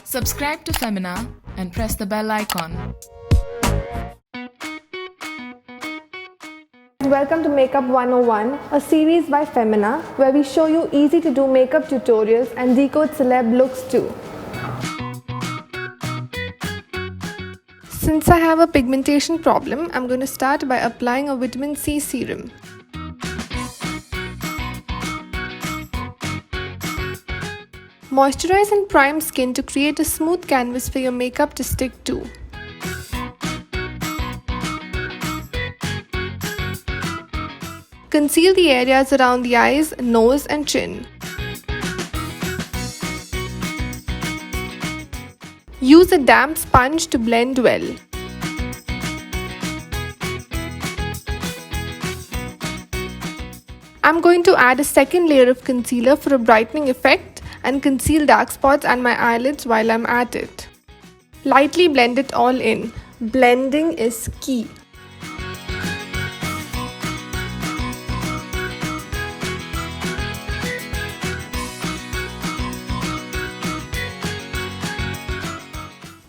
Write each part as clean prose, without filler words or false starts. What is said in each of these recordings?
Subscribe to Femina and press the bell icon. Welcome to Makeup 101, a series by Femina where we show you easy to do makeup tutorials and decode celeb looks too. Since I have a pigmentation problem, I'm going to start by applying a vitamin C serum. Moisturize and prime skin to create a smooth canvas for your makeup to stick to. Conceal the areas around the eyes, nose and chin. Use a damp sponge to blend well. I'm going to add a second layer of concealer for a brightening effect and conceal dark spots and my eyelids while I'm at it. Lightly blend it all in. Blending is key.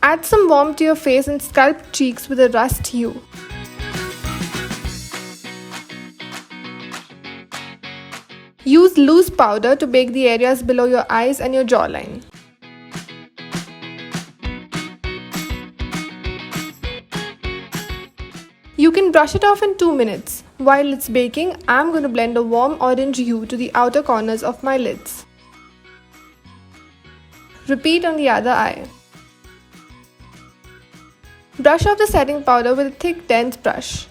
Add some warmth to your face and sculpt cheeks with a rust hue. Use loose powder to bake the areas below your eyes and your jawline. You can brush it off in 2 minutes. While it's baking, I'm going to blend a warm orange hue to the outer corners of my lids. Repeat on the other eye. Brush off the setting powder with a thick, dense brush.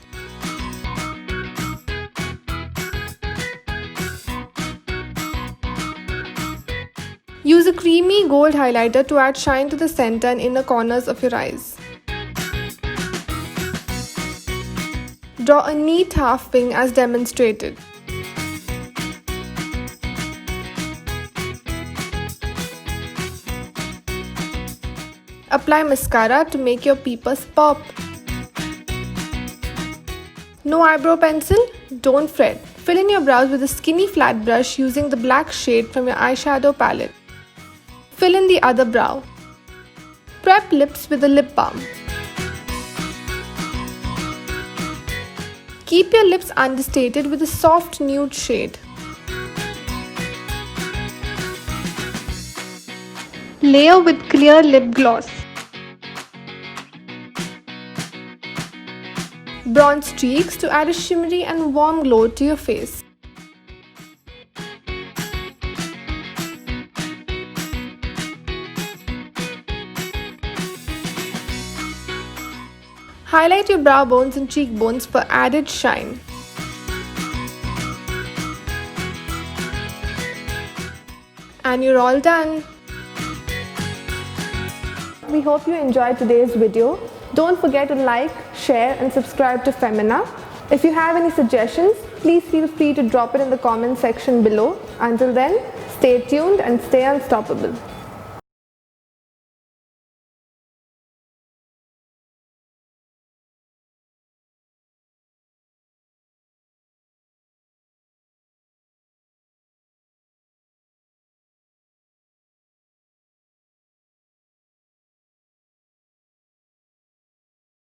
Use a creamy gold highlighter to add shine to the center and inner corners of your eyes. Draw a neat half wing as demonstrated. Apply mascara to make your peepers pop. No eyebrow pencil? Don't fret. Fill in your brows with a skinny flat brush using the black shade from your eyeshadow palette. Fill in the other brow. Prep lips with a lip balm. Keep your lips understated with a soft nude shade. Layer with clear lip gloss. Bronze cheeks to add a shimmery and warm glow to your face. Highlight your brow bones and cheekbones for added shine. And you're all done. We hope you enjoyed today's video. Don't forget to like, share and subscribe to Femina. If you have any suggestions, please feel free to drop it in the comment section below. Until then, stay tuned and stay unstoppable.